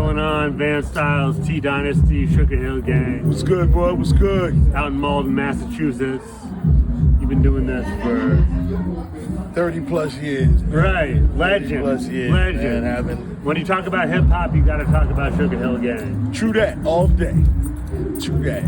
going on? Van Styles, T-Dynasty, Sugarhill Gang. What's good, boy? What's good? Out in Malden, Massachusetts. You've been doing this for 30 plus years. Right, legend. Plus years. Legend. Man, when you talk about hip hop, you got to talk about Sugarhill Gang. True that, all day. True that.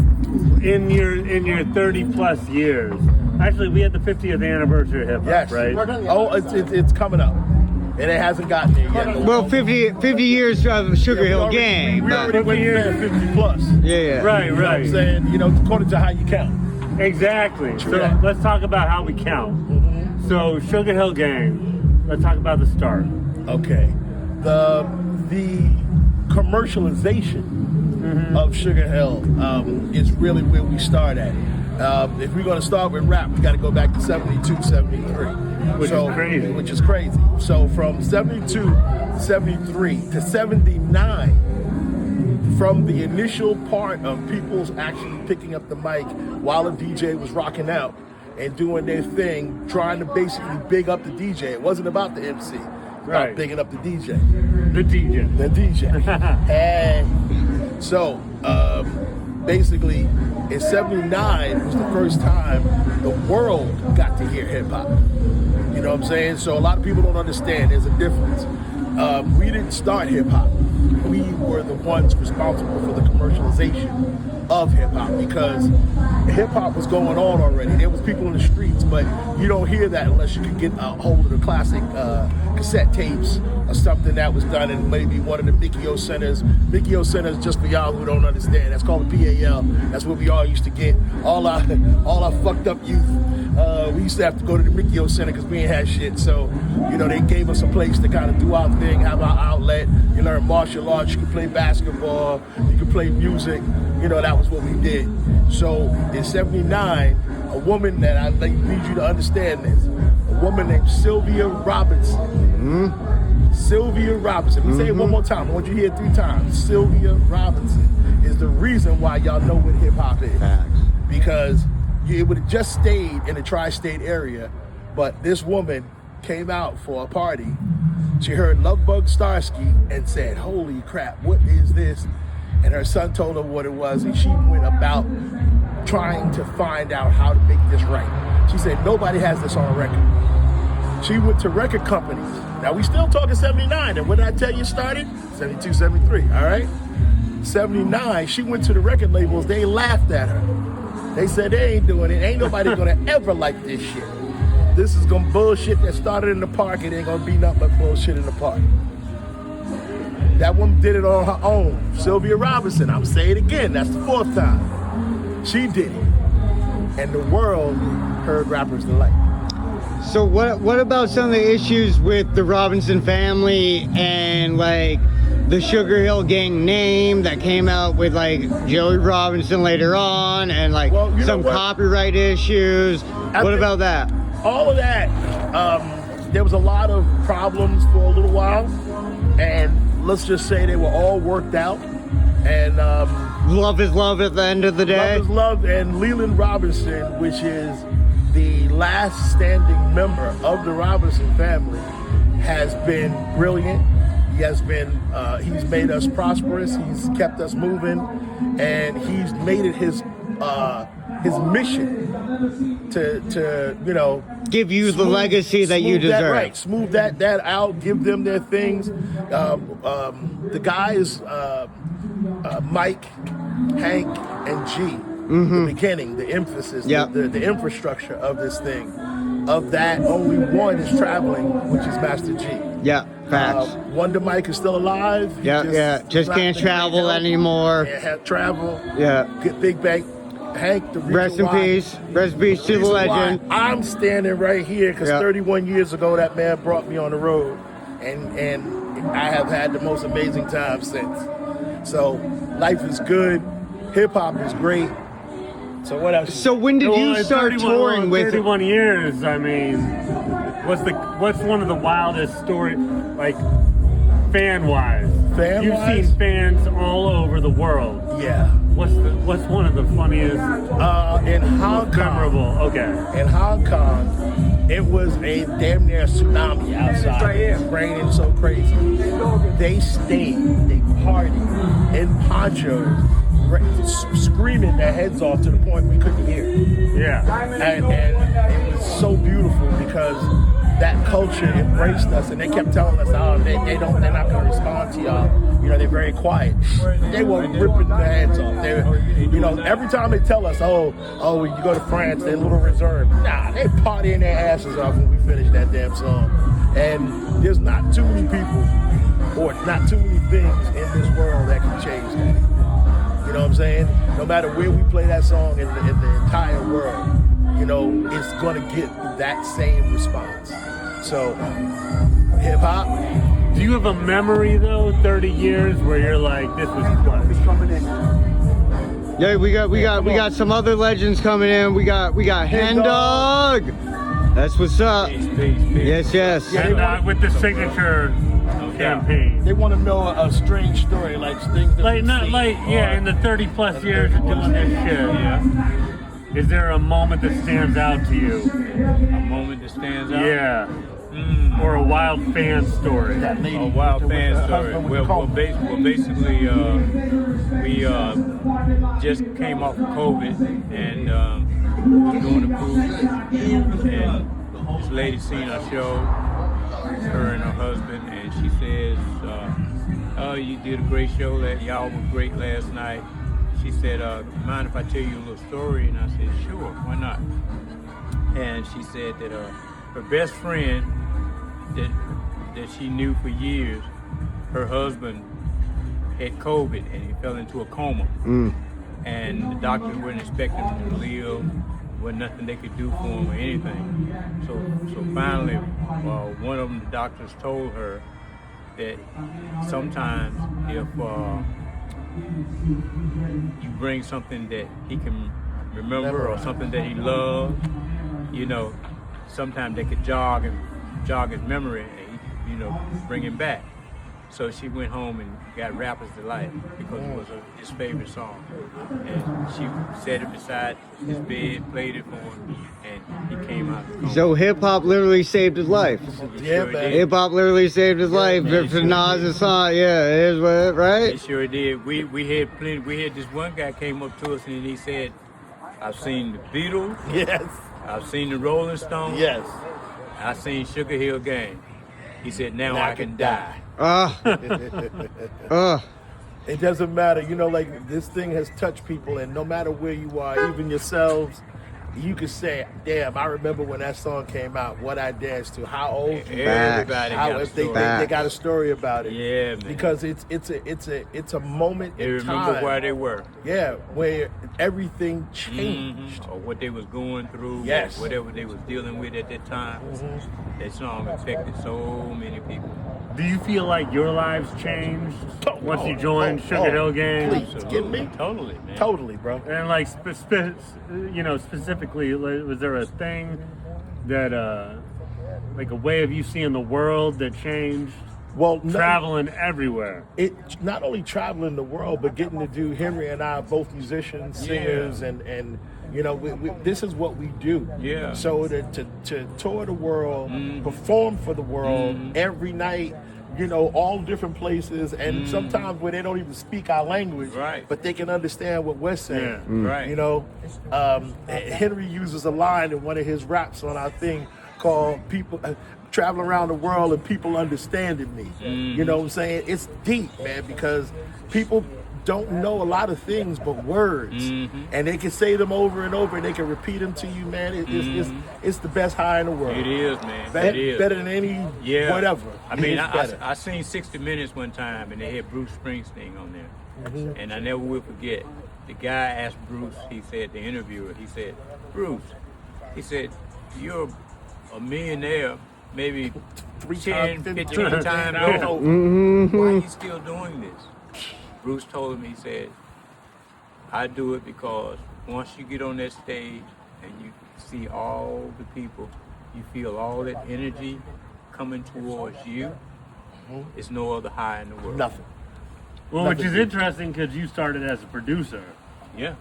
In your 30 plus years. Actually, we had the 50th anniversary of hip hop, Yes. right? Oh, it's coming up, and it hasn't gotten there yet. Well, 50 years of Sugarhill Gang. We already went there 50 plus. Yeah. Right, You know what right. I'm saying? You know, according to how you count. Exactly. True So that. let's talk about how we count. So Sugarhill Gang, let's talk about the start. Okay. The commercialization of Sugarhill is really where we start at. If we're going to start with rap, we got to go back to 72, 73. Which is crazy. So from 72, 73 to 79, from the initial part of people's actually picking up the mic while a DJ was rocking out and doing their thing, trying to basically big up the DJ. It wasn't about the MC. It was Right. about bigging up the DJ. The DJ. The DJ. And so, basically, in 79 was the first time the world got to hear hip hop. You know what I'm saying? So a lot of people don't understand there's a difference. We didn't start hip hop. We were the ones responsible for the commercialization of hip hop because hip hop was going on already. There was people in the streets, but you don't hear that unless you can get a hold of the classic cassette tapes or something that was done in maybe one of the Mickey O centers. Mickey O centers, just for y'all who don't understand, that's called a PAL. That's what we all used to get. All our fucked up youth. We used to have to go to the Mickey O Center because we ain't had shit. So, you know, they gave us a place to kind of do our thing, have our outlet. You learn martial arts, you can play basketball, you can play music. You know, that was what we did. So in 79, a woman that I need you to understand this, a woman named Sylvia Robinson. Sylvia Robinson. Let me say it one more time. I want you to hear it 3 times. Sylvia Robinson is the reason why y'all know what hip hop is. Because it would have just stayed in the tri-state area, but this woman came out for a party. She heard Lovebug Starsky and said, "Holy crap, what is this?" And her son told her what it was, and she went about trying to find out how to make this right. She said, "Nobody has this on a record." She went to record companies. Now, we still talking 79, and when did I tell you it started? 72, 73, all right? 79, she went to the record labels, they laughed at her. They said, they ain't doing it. Ain't nobody gonna ever like this shit. This is gonna bullshit that started in the park. It ain't gonna be nothing but bullshit in the park. That woman did it on her own. Sylvia Robinson, I'm saying it again, that's the 4th time. She did it. And the world heard rappers delight. So what about some of the issues with the Robinson family and like the Sugarhill Gang name that came out with like Joey Robinson later on and like some copyright issues? What about that? All of that, there was a lot of problems for a little while, and let's just say they were all worked out. And love is love at the end of the day. Love is love, and Leland Robinson, which is the last standing member of the Robinson family, has been brilliant. He has been, he's made us prosperous. He's kept us moving, and he's made it his mission to you know, give you the legacy that you deserve. Right, smooth that out, give them their things. The guys, Mike, Hank, and G. The beginning, the emphasis, the infrastructure of this thing. Of that, only one is traveling, which is Master G. Yeah, facts. Wonder Mike is still alive. Just can't travel anymore. Can't travel. Yeah. Get Big Bang. Hank, the reason Rest in peace. Rest in peace to the legend. I'm standing right here because 31 years ago that man brought me on the road, and I have had the most amazing time since. So life is good. Hip hop is great. So what else? So when did you start touring with 31 years? I mean, what's one of the wildest stories, like fan-wise? You've seen fans all over the world. Yeah. What's one of the funniest? In Hong Kong. Memorable. Okay. In Hong Kong, It was a damn near tsunami outside. Right here. It was raining so crazy. They stayed, they partied in ponchos, screaming their heads off to the point we couldn't hear. Yeah. And it was so beautiful because that culture embraced us, and they kept telling us, "Oh, they're not going to respond to y'all. You know, they're very quiet." They were ripping their heads off. Every time they tell us, "Oh, when you go to France, they're a little reserved." Nah, they partying their asses off when we finish that damn song. And there's not too many people, or not too many things in this world that can change that. You know what I'm saying? No matter where we play that song in the entire world, it's going to get that same response. So, hip hop. Do you have a memory though, 30 years, where you're like, this was clutch? Coming in. Yeah, we got some other legends coming in. We got Hen Dogg. That's what's up. Yes. And with the signature campaign. They want to know a strange story, like things that in the 30 plus years of doing this shit. Yeah. Is there a moment that stands out to you? A moment that stands out? Yeah. Or a wild fan story. A wild fan story. Well, basically, we just came off of COVID and was doing a cruise, and this lady seen our show, her and her husband, and she says, "Oh, you did a great show. Y'all were great last night." She said, "Mind if I tell you a little story?" And I said, "Sure, why not?" And she said that her best friend that she knew for years, her husband had COVID and he fell into a coma. And the doctors weren't expecting him to live. Wasn't nothing they could do for him or anything. So finally, one of them, the doctors told her that sometimes if you bring something that he can remember or something that he loved, sometimes they could jog his memory and bring him back. So she went home and got Rapper's Delight because it was his favorite song. And she set it beside his bed, played it for him, and he came out. So hip hop literally saved his life. Yeah, man. Hip hop literally saved his life. man, For Nas' song, yeah, it is what, right? It sure did. We had plenty. We had this one guy came up to us and he said, "I've seen the Beatles. Yes. I've seen the Rolling Stones. Yes. I've seen Sugarhill Gang." He said, now I can die. It doesn't matter. This thing has touched people, and no matter where you are, even yourselves, you can say, "Damn, I remember when that song came out, what I danced to, how old you were." Everybody got a They story. got a story about it. Yeah, man. Because it's a moment They in remember time. where they were. Yeah, where everything changed. Or what they was going through. Yes. Or whatever they was dealing with at that time. That song affected so many people. Do you feel like your lives changed once you joined Sugarhill Gang? Please, give me. Totally, man. Totally, bro. And like specifically, was there a thing that like a way of you seeing the world that changed? Well, Traveling everywhere. It not only traveling the world, but getting to do. Henry and I are both musicians, singers, and this is what we do. Yeah. So to tour the world, perform for the world every night. All different places, and sometimes where they don't even speak our language, Right. but they can understand what we're saying. Yeah. Right. Henry uses a line in one of his raps on our thing called "People Traveling Around the World and People Understanding Me." You know what I'm saying? It's deep, man, because people don't know a lot of things but words, and they can say them over and over, and they can repeat them to you, man. It's the best high in the world. It is, man. It is. Better than any whatever. I mean, It's better. I seen 60 Minutes one time, and they had Bruce Springsteen on there. And I never will forget. The guy asked Bruce, he said, the interviewer, he said, "Bruce," he said, "you're a millionaire, maybe 10, 15 times over. Why are you still doing this?" Bruce told him, he said, "I do it because once you get on that stage and you see all the people, you feel all that energy coming towards you, it's no other high in the world." Nothing. Well, which is interesting because you started as a producer. Yeah.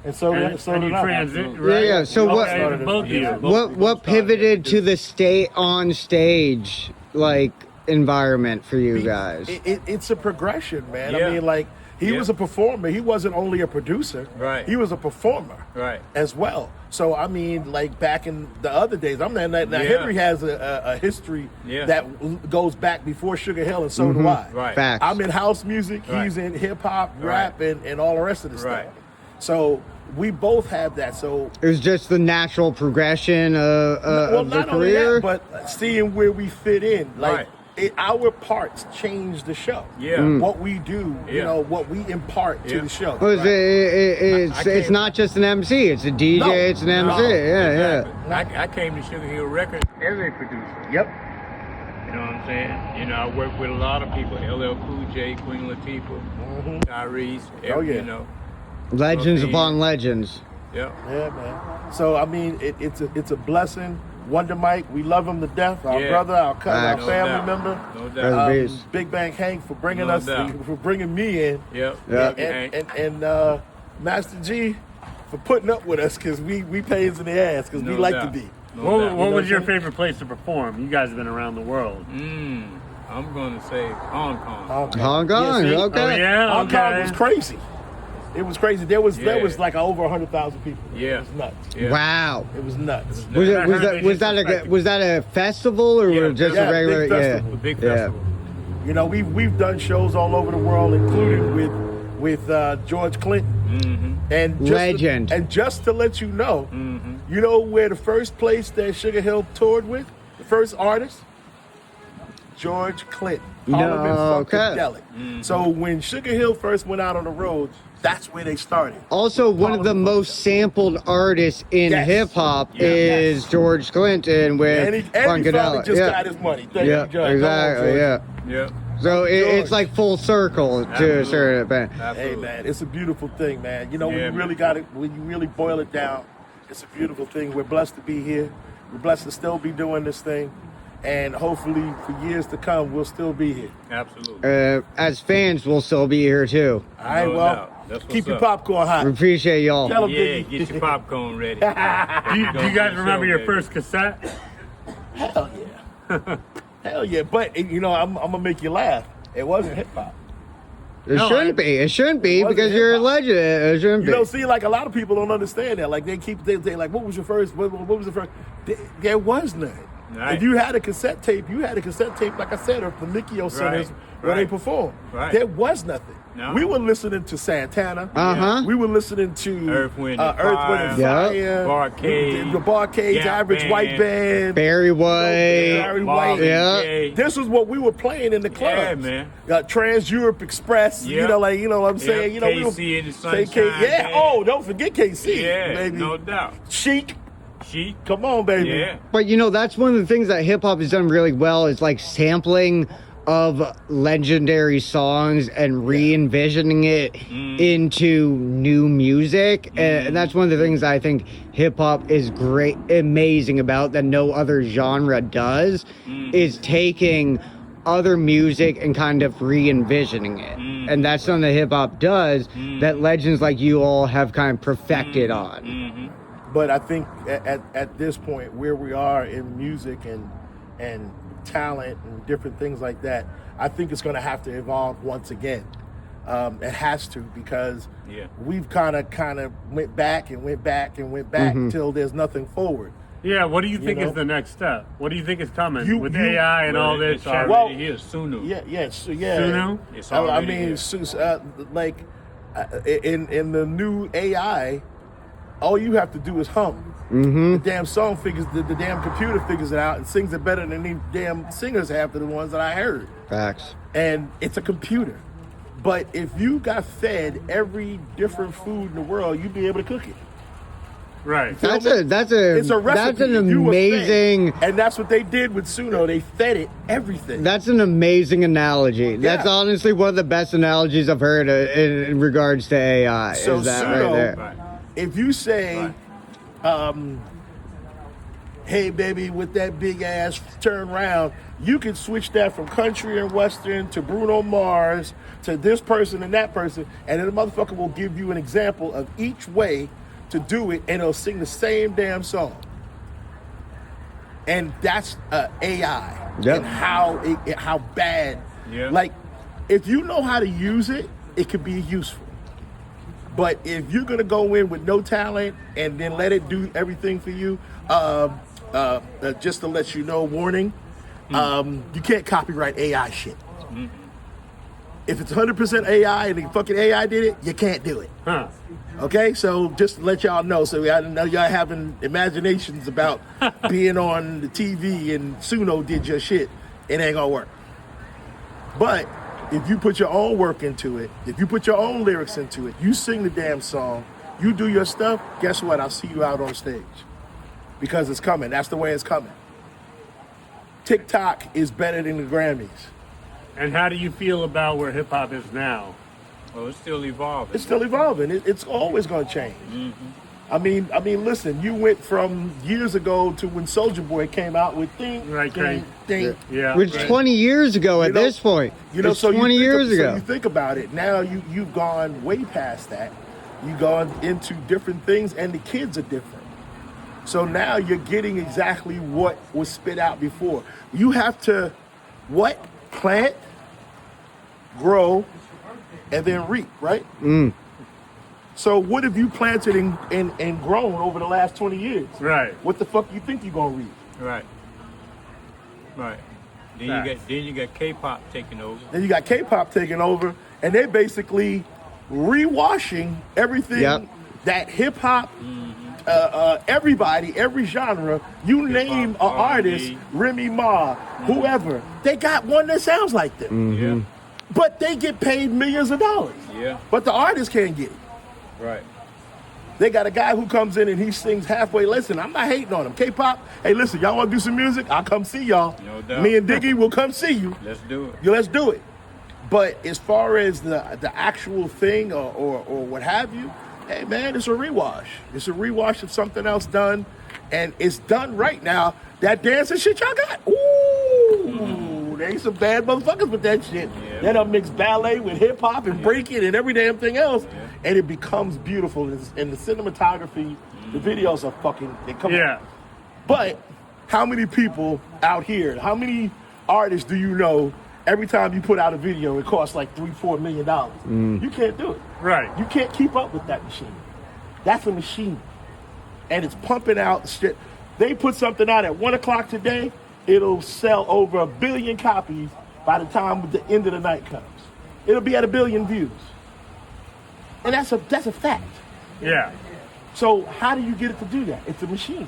And so and did you I. transit, right? Yeah. So Okay, both of you. what pivoted to the on stage like environment for you guys? It's a progression, man. Yeah. I mean, like, he Yeah. was a performer. He wasn't only a producer. Right. He was a performer. Right. As well. So, I mean, like, back in the other days, now Yeah. Henry has a history Yeah. that goes back before Sugarhill, and so do I. Right. Facts. I'm in house music. Right. He's in hip-hop, rap, and all the rest of the Right. stuff. So, we both have that. So, It was just the natural progression of the not only career. that, but seeing where we fit in. Like, Right. our parts change the show. Yeah. What we do, you Yeah. know, what we impart to Yeah. the show. Well, it's came- not just an MC. It's a DJ. No. It's an MC. Yeah. Exactly. I came to Sugarhill Records as a producer. Yep. You know what I'm saying? You know, I work with a lot of people. LL Cool J, Queen Latifah, Tyrese. Oh, yeah. You know. Legends Okay. upon legends. Yeah. Yeah, man. So I mean, it's a blessing. Wonder Mike, we love him to death. Our Yeah. brother, our cousin, our No family doubt. member. No Brother doubt. Beast. Big Bang Hank for bringing No us, doubt. for bringing me in. Yep. Yeah. And Master G for putting up with us because we pains in the ass because we No like doubt. to be. No What, doubt. what know was your what I'm favorite place to perform? You guys have been around the world. I'm going to say Hong Kong. Hong Kong. Yeah, see? Okay. Oh yeah, Hong Kong okay. was crazy. It was crazy. There was Yeah. like over 100,000 people. Yeah. It was nuts. Yeah. Wow. It was nuts. Was that a festival or Yeah, just yeah, a regular? big festival. A big Yeah. festival. You know, we've done shows all over the world, including with George Clinton. And just Legend. And just to let you know, you know where the first place that Sugarhill toured with, the first artist, George Clinton. Parliament Funkadelic. So when Sugarhill first went out on the road, that's where they started. Also, one of the most sampled artists in Yes. hip hop Yeah. is George Clinton with And he finally Funkadelic. just Yeah. got his money. Thank Yeah, you, John. Come on, exactly. George. Yeah. Yeah. So it's George. like full circle to a Absolutely. certain extent. Hey Absolutely. man, it's a beautiful thing, man. You know, when Yeah, you man. really got it, when you really boil it down, it's a beautiful thing. We're blessed to be here. We're blessed to still be doing this thing, and hopefully for years to come, we'll still be here. Absolutely. As fans, we'll still be here too. All right, No well, doubt. That's what's keep your up. popcorn hot. We appreciate y'all. Tell 'em, Yeah, Biggie. get your popcorn ready. Do you guys remember your first cassette? Hell yeah, hell yeah. But you know, I'm gonna make you laugh. It wasn't hip hop. It No, shouldn't be. It shouldn't be wasn't because you're a hip-hop. legend. It shouldn't You be. know, see, like a lot of people don't understand that. Like they like, what was your first? What was the first? There was none. Right. If you had a cassette tape, like I said, of the Mikio centers Right. where they Right. performed. Right. There was nothing. No. We were listening to Santana. Uh-huh. We were listening to Earth, Wind, and Earth, Wind, and Fire. Fire. Barcade. The Barcades, Gap Average Band. White Band. Barry White. Barry Marvin White. Yeah. Gaye. This was what we were playing in the clubs. Yeah, man. Trans Europe Express. Yeah. You know, like, you know what I'm saying? Yeah, You know, we were, KC and the say Sunshine yeah. Band. Oh, don't forget KC. Yeah, baby. no doubt. Chic. Chic. Come on, baby. Yeah. But you know, that's one of the things that hip hop has done really well is like sampling of legendary songs and re-envisioning it into new music. And that's one of the things I think hip hop is great, amazing about that no other genre does is taking other music and kind of re-envisioning it. And that's something that hip hop does that legends like you all have kind of perfected on. But I think at this point, where we are in music and talent and different things like that, I think it's going to have to evolve once again. It has to, because Yeah. we've kind of went back until there's nothing forward. Yeah, what do you think know? is the next step? What do you think is coming You- with you- AI and all this It's shit? already Well, here, Sunu. Yeah. Suno? It's I already mean, here. in the new AI, all you have to do is hum. The damn song figures, the damn computer figures it out and sings it better than any damn singers half of the ones that I heard. Facts. And it's a computer. But if you got fed every different food in the world, you'd be able to cook it. Right. Feel me? It's a recipe. that's an You were fed. amazing And that's what they did with Suno. They fed it everything. that's an amazing analogy. That's Yeah. honestly one of the best analogies I've heard in regards to AI. So is that Suno, right there? Right. if you say, Right. hey baby, with that big ass turn round, you can switch that from country and western to Bruno Mars to this person and that person, and then the motherfucker will give you an example of each way to do it, and it'll sing the same damn song. And that's AI. Yep. And how bad. Yeah. Like, if you know how to use it, it could be useful. But if you're gonna go in with no talent and then let it do everything for you, just to let you know, warning, you can't copyright AI shit. If it's 100% AI and the fucking AI did it, you can't do it. Huh. Okay, so just to let y'all know, so I know y'all having imaginations about being on the TV and Suno did your shit, it ain't gonna work. But if you put your own work into it, if you put your own lyrics into it, you sing the damn song, you do your stuff, guess what? I'll see you out on stage. Because it's coming. That's the way it's coming. TikTok is better than the Grammys. And how do you feel about where hip hop is now? Well, it's still evolving. It's still evolving. It's always going to change. I mean, listen. You went from years ago to when Soulja Boy came out with "Ding, Right, Ding, Ding." Yeah. Which right. 20 years ago at know- this point. It's So 20 years ago. So you think about it. Now you've gone way past that. You've gone into different things, and the kids are different. So now you're getting exactly what was spit out before. You have to plant, grow, and then reap, right? So what have you planted and grown over the last 20 years? Right. What the fuck you think you're gonna reap? Right. Then you got K-pop taking over. Then you got K-pop taking over, and they're basically rewashing everything that hip-hop, everybody, every genre, you name an artist, Remy Ma, whoever, they got one that sounds like them. Yeah. But they get paid millions of dollars. Yeah. But the artist can't get it. Right. They got a guy who comes in and he sings halfway. Listen, I'm not hating on him. K-pop, hey, listen, y'all want to do some music? I'll come see y'all. No doubt. Me and Diggy will come see you. Let's do it. Yeah, let's do it. But as far as the actual thing or what have you, hey, man, it's a rewash. It's a rewash of something else done, and it's done right now. That dancing shit y'all got, ooh, they ain't some bad motherfuckers with that shit. Yeah. They done mix ballet with hip hop and breaking and every damn thing else, and it becomes beautiful. And the cinematography, the videos are fucking, they come out. But how many people out here, how many artists do you know, every time you put out a video, it costs like $3-4 million? You can't do it. Right. You can't keep up with that machine. That's a machine. And it's pumping out shit. They put something out at 1 o'clock today, it'll sell over 1 billion copies by the time the end of the night comes. It'll be at 1 billion views. And that's a fact. Yeah. So how do you get it to do that? It's a machine.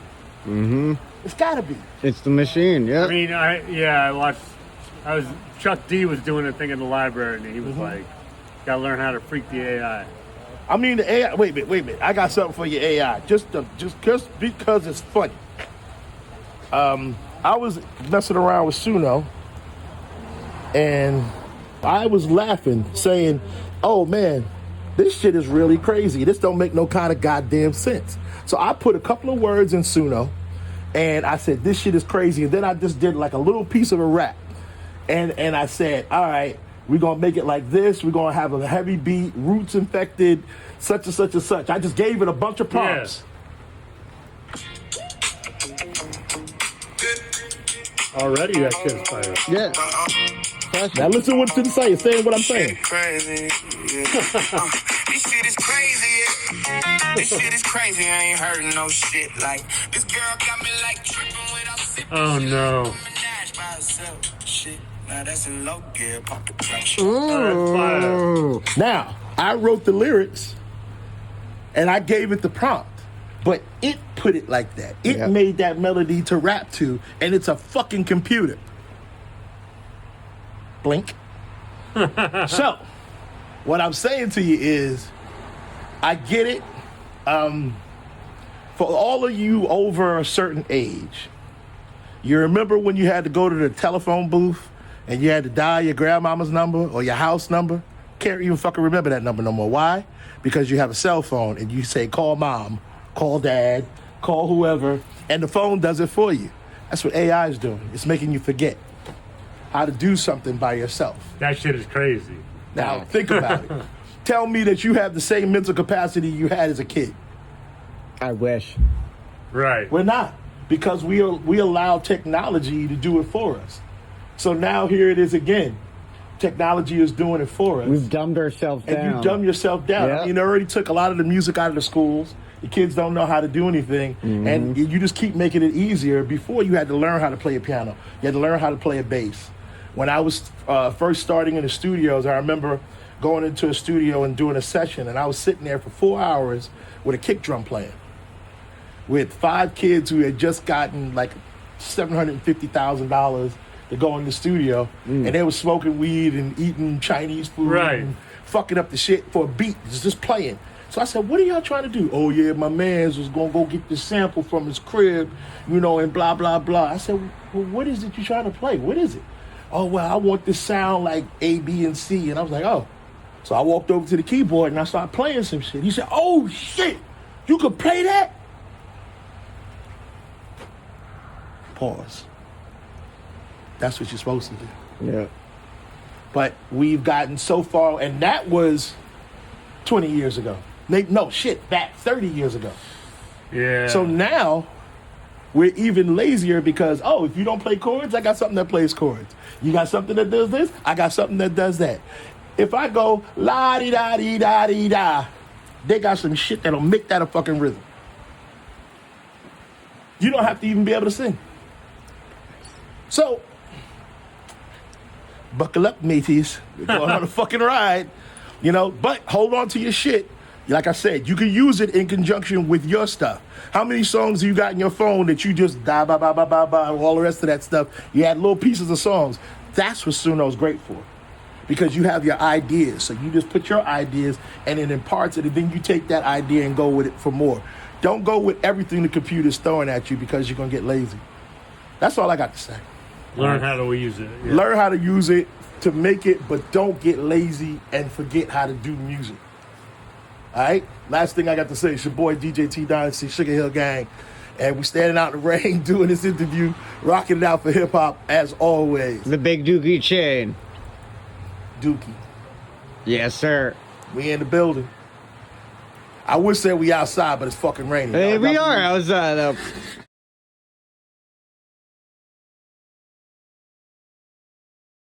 It's gotta be. It's the machine, yeah. I mean, Chuck D was doing a thing in the library, and he was like, gotta learn how to freak the AI. I mean, the AI, wait a minute. I got something for your AI. Just because it's funny. I was messing around with Suno, and I was laughing, saying, oh man, this shit is really crazy. This don't make no kind of goddamn sense. So I put a couple of words in Suno, and I said, this shit is crazy. And then I just did like a little piece of a rap. And I said, all right, we're going to make it like this. We're going to have a heavy beat, roots infected, such and such and such. I just gave it a bunch of prompts. Already that shit's fire. Yeah. Now listen what to say. Saying what I'm saying. Crazy. This shit is crazy. This shit is crazy. I ain't heard no shit like this. Girl got me like tripping without sipping. Oh no. By herself. Shit. Now that's a low gear. Pop the pressure. Oh, that's fire. Now, I wrote the lyrics and I gave it the prompt, but it put it like that. It made that melody to rap to, and it's a fucking computer. Blink. So, what I'm saying to you is, I get it. For all of you over a certain age, you remember when you had to go to the telephone booth and you had to dial your grandmama's number or your house number? Can't even fucking remember that number no more. Why? Because you have a cell phone and you say, call mom, call dad, call whoever, and the phone does it for you. That's what AI is doing. It's making you forget how to do something by yourself. That shit is crazy. Now, think about it. Tell me that you have the same mental capacity you had as a kid. I wish. Right. We're not, because we allow technology to do it for us. So now here it is again. Technology is doing it for us. We've dumbed ourselves down. And you dumb yourself down. Yep. I mean, they already took a lot of the music out of the schools. The kids don't know how to do anything. And you just keep making it easier. Before, you had to learn how to play a piano. You had to learn how to play a bass. When I was first starting in the studios, I remember going into a studio and doing a session, and I was sitting there for 4 hours with a kick drum playing with 5 kids who had just gotten like $750,000 to go in the studio, and they were smoking weed and eating Chinese food and fucking up the shit for a beat, just playing. So I said, what are y'all trying to do? Oh yeah, my man's was gonna go get this sample from his crib, and blah, blah, blah. I said, well, what is it you're trying to play? What is it? Oh, well, I want this sound like A, B, and C. And I was like, oh. So I walked over to the keyboard and I started playing some shit. He said, oh shit, you could play that? Pause. That's what you're supposed to do. Yeah. But we've gotten so far, and that was 20 years ago. Back 30 years ago. Yeah. So now we're even lazier because, if you don't play chords, I got something that plays chords. You got something that does this, I got something that does that. If I go la-di-da-di-da-di-da, they got some shit that'll make that a fucking rhythm. You don't have to even be able to sing. So, buckle up, mateys. We're going on a fucking ride. But hold on to your shit. Like I said, you can use it in conjunction with your stuff. How many songs do you got in your phone that you just da ba ba ba ba ba, all the rest of that stuff? You had little pieces of songs. That's what Suno's great for. Because you have your ideas. So you just put your ideas and it imparts it, and then you take that idea and go with it for more. Don't go with everything the computer's throwing at you because you're going to get lazy. That's all I got to say. Learn how to use it. Yeah. Learn how to use it to make it, but don't get lazy and forget how to do music. All right? Last thing I got to say, it's your boy DJ T-Dynasty, Sugarhill Gang. And we standing out in the rain doing this interview, rocking it out for hip-hop as always. The big Dookie chain. Dookie. Yes, sir. We in the building. I would say we outside, but it's fucking raining. Hey, we are outside.